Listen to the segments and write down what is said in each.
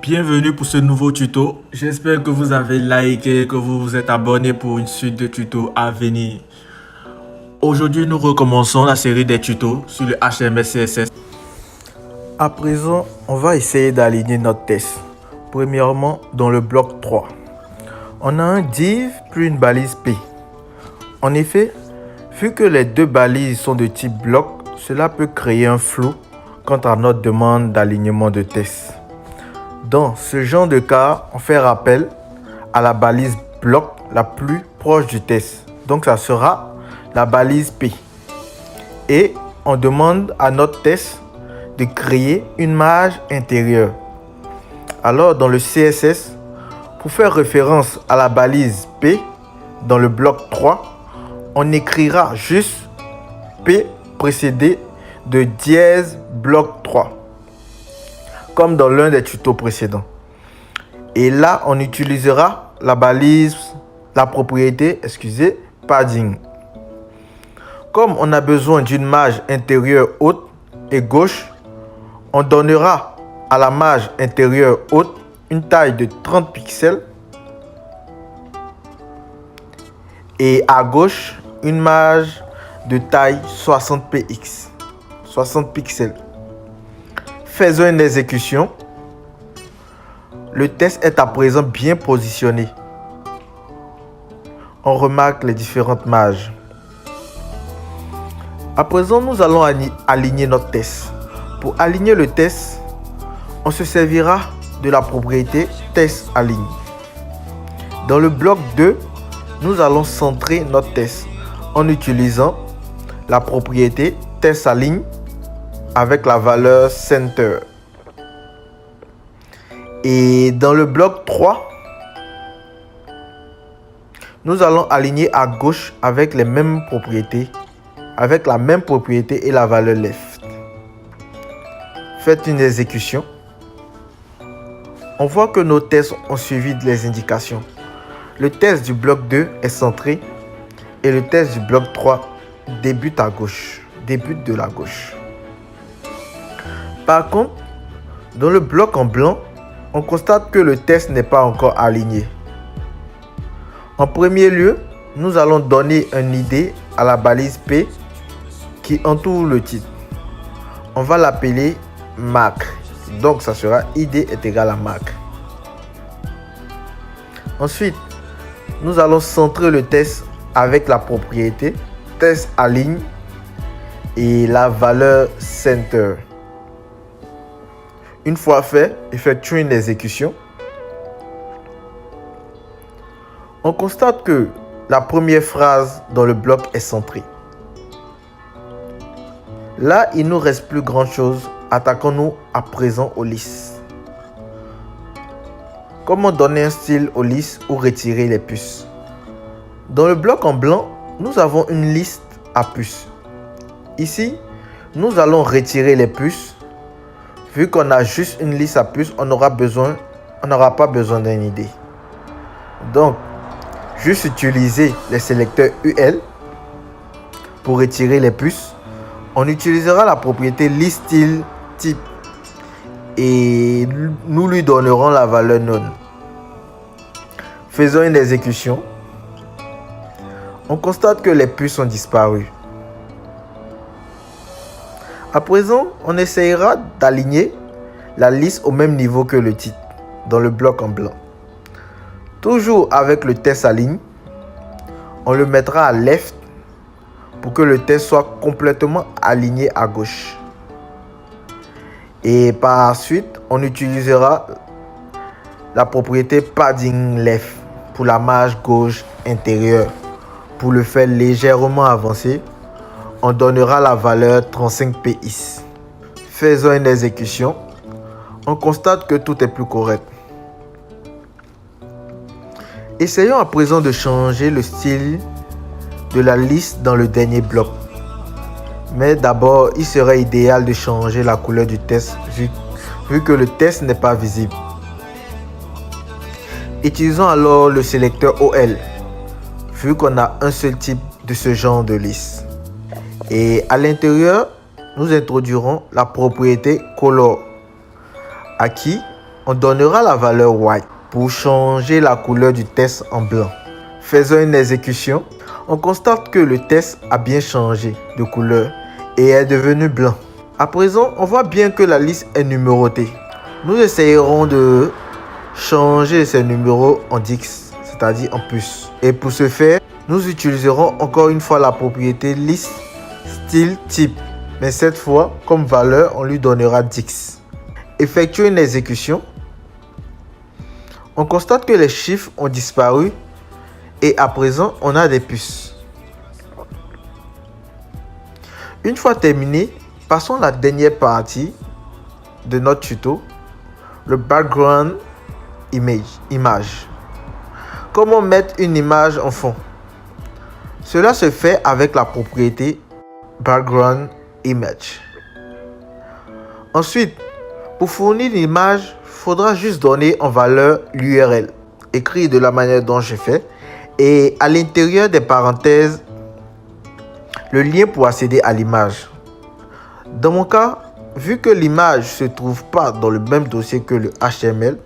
Bienvenue pour ce nouveau tuto. J'espère que vous avez liké, que vous vous êtes abonné pour une suite de tutos à venir. Aujourd'hui, nous recommençons la série des tutos sur le HTML CSS. À présent, on va essayer d'aligner notre test. Premièrement, dans le bloc 3. On a un div puis une balise P. En effet, vu que les deux balises sont de type bloc, cela peut créer un flou quant à notre demande d'alignement de test. Dans ce genre de cas, on fait rappel à la balise bloc la plus proche du test. Donc ça sera la balise P. Et on demande à notre test de créer une marge intérieure. Alors dans le CSS, pour faire référence à la balise P, dans le bloc 3, on écrira juste P précédé de dièse bloc 3. Comme dans l'un des tutos précédents. Et là, on utilisera la balise, la propriété, padding. Comme on a besoin d'une marge intérieure haute et gauche, on donnera à la marge intérieure haute une taille de 30 pixels et à gauche une marge de taille 60 px, 60 pixels. Faisons une exécution. Le test est à présent bien positionné. On remarque les différentes marges. À présent, nous allons aligner notre test. Pour aligner le test, on se servira de la propriété test align. Dans le bloc 2, nous allons centrer notre test en utilisant la propriété test align avec la valeur center. Et dans le bloc 3, nous allons aligner à gauche avec les mêmes propriétés, avec la même propriété et la valeur left. Faites une exécution. On voit que nos tests ont suivi les indications. Le test du bloc 2 est centré et le test du bloc 3 débute à gauche, débute de la gauche. Par contre, dans le bloc en blanc, on constate que le test n'est pas encore aligné. En premier lieu, nous allons donner un ID à la balise P qui entoure le titre. On va l'appeler marque. Donc, ça sera ID est égal à marque. Ensuite, nous allons centrer le test avec la propriété test align et la valeur center. Une fois fait, effectuons une exécution. On constate que la première phrase dans le bloc est centrée. Là, il ne nous reste plus grand chose. Attaquons-nous à présent aux listes. Comment donner un style aux listes ou retirer les puces? Dans le bloc en blanc, nous avons une liste à puces. Ici, nous allons retirer les puces. Vu qu'on a juste une liste à puces, on n'aura pas besoin d'un ID. Donc, juste utiliser les sélecteurs UL pour retirer les puces. On utilisera la propriété listStyle_type et nous lui donnerons la valeur none. Faisons une exécution. On constate que les puces ont disparu. À présent, on essayera d'aligner la liste au même niveau que le titre dans le bloc en blanc. Toujours avec le test align, on le mettra à left pour que le test soit complètement aligné à gauche. Et par la suite, on utilisera la propriété padding left pour la marge gauche intérieure. Pour le faire légèrement avancer, on donnera la valeur 35 px. Faisons une exécution. On constate que tout est plus correct. Essayons à présent de changer le style de la liste dans le dernier bloc. Mais d'abord, il serait idéal de changer la couleur du test vu que le test n'est pas visible. Utilisons alors le sélecteur OL vu qu'on a un seul type de ce genre de liste. Et à l'intérieur, nous introduirons la propriété color à qui on donnera la valeur white pour changer la couleur du test en blanc. Faisons une exécution. On constate que le test a bien changé de couleur et est devenu blanc. À présent, on voit bien que la liste est numérotée. Nous essayerons de changer ces numéros en dix, c'est-à-dire en puce. Et pour ce faire, nous utiliserons encore une fois la propriété list style type. Mais cette fois, comme valeur, on lui donnera 10. Effectuons une exécution. On constate que les chiffres ont disparu et à présent, on a des puces. Une fois terminé, passons à la dernière partie de notre tuto, le background image. Comment mettre une image en fond? Cela se fait avec la propriété background image. Ensuite, pour fournir l'image, il faudra juste donner en valeur l'URL, écrit de la manière dont j'ai fait, et à l'intérieur des parenthèses, le lien pour accéder à l'image. Dans mon cas, vu que l'image ne se trouve pas dans le même dossier que le HTML,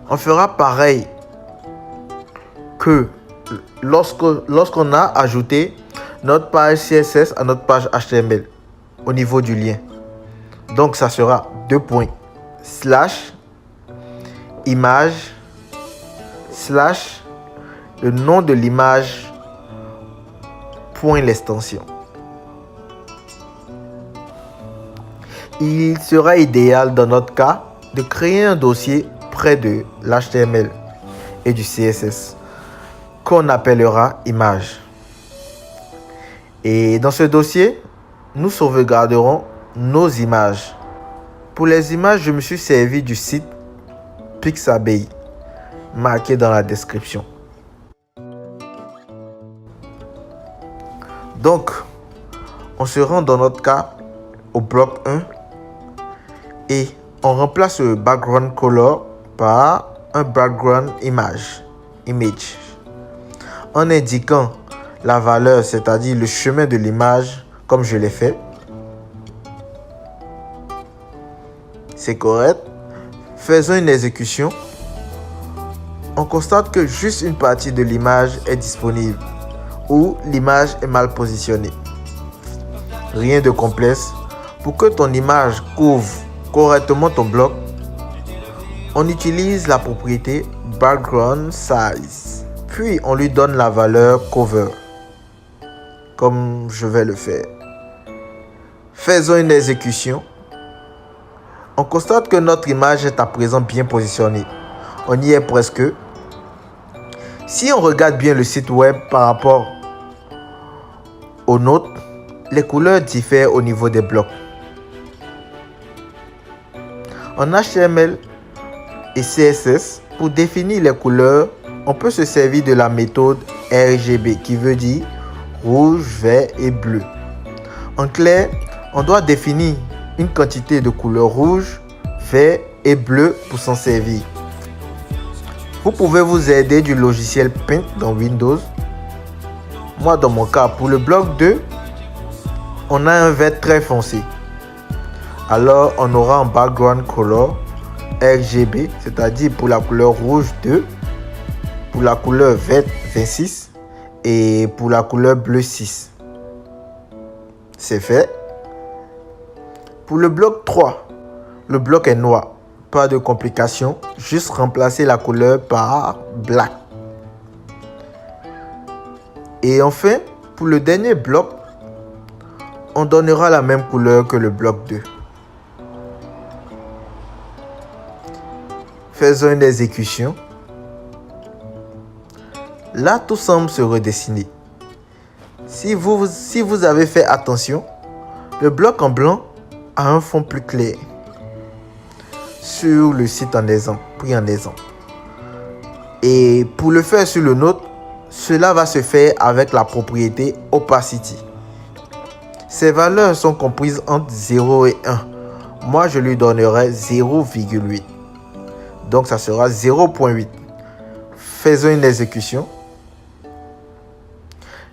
on fera pareil que lorsqu'on a ajouté notre page CSS à notre page HTML au niveau du lien. Donc ça sera /image/ le nom de l'image l'extension. Il sera idéal dans notre cas de créer un dossier près de l'HTML et du CSS qu'on appellera image. Et dans ce dossier, nous sauvegarderons nos images. Pour les images, je me suis servi du site Pixabay, marqué dans la description. Donc, on se rend dans notre cas au bloc 1 et on remplace le background color par un background image en indiquant la valeur, c'est-à-dire le chemin de l'image comme je l'ai fait. C'est correct. Faisons une exécution. On constate que juste une partie de l'image est disponible ou l'image est mal positionnée. Rien de complexe. Pour que ton image couvre correctement ton bloc, on utilise la propriété background size. Puis on lui donne la valeur cover, comme je vais le faire. Faisons une exécution. On constate que notre image est à présent bien positionnée. On y est presque. Si on regarde bien le site web par rapport au nôtre, les couleurs diffèrent au niveau des blocs. En HTML et CSS, pour définir les couleurs, on peut se servir de la méthode RGB qui veut dire rouge, vert et bleu. En clair, on doit définir une quantité de couleurs rouge, vert et bleu pour s'en servir. Vous pouvez vous aider du logiciel Paint dans Windows. Moi, dans mon cas, pour le bloc 2, on a un vert très foncé. Alors, on aura un background color RGB, c'est-à-dire pour la couleur rouge 2, pour la couleur verte 26 et pour la couleur bleue 6. C'est fait. Pour le bloc 3, le bloc est noir. Pas de complication, juste remplacer la couleur par black. Et enfin, pour le dernier bloc, on donnera la même couleur que le bloc 2. Faisons une exécution. Là, tout semble se redessiner. Si vous avez fait attention, le bloc en blanc a un fond plus clair. Sur le site en exemple, pris en exemple. Et pour le faire sur le nôtre, cela va se faire avec la propriété opacity. Ces valeurs sont comprises entre 0 et 1. Moi, je lui donnerai 0,8. Donc, ça sera 0,8. Faisons une exécution.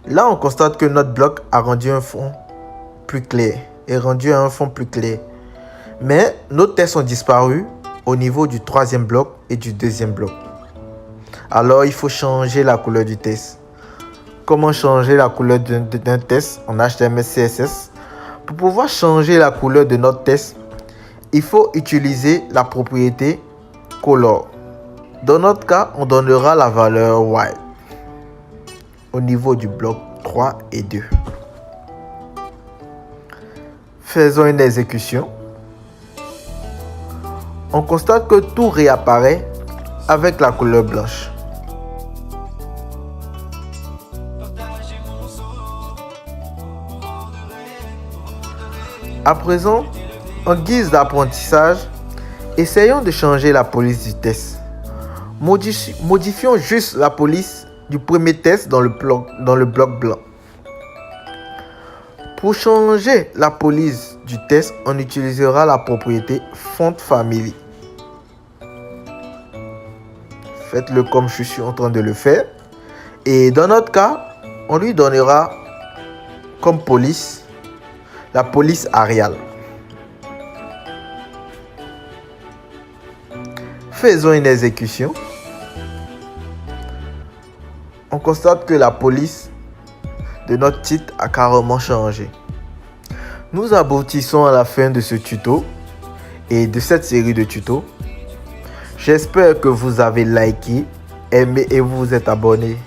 Là, on constate que notre bloc a rendu un fond plus clair. Mais nos textes ont disparu au niveau du troisième bloc et du deuxième bloc. Alors, il faut changer la couleur du test. Comment changer la couleur d'un test en HTML, CSS? Pour pouvoir changer la couleur de notre test, il faut utiliser la propriété color. Dans notre cas, on donnera la valeur white au niveau du bloc 3 et 2. Faisons une exécution. On constate que tout réapparaît avec la couleur blanche. À présent, en guise d'apprentissage, essayons de changer la police du test. Modifions juste la police du premier test dans le bloc blanc. Pour changer la police du test, on utilisera la propriété Font Family. Faites-le comme je suis en train de le faire. Et dans notre cas, on lui donnera comme police la police Arial. Faisons une exécution. On constate que la police de notre titre a carrément changé. Nous aboutissons à la fin de ce tuto et de cette série de tutos. J'espère que vous avez liké, aimé et vous êtes abonné.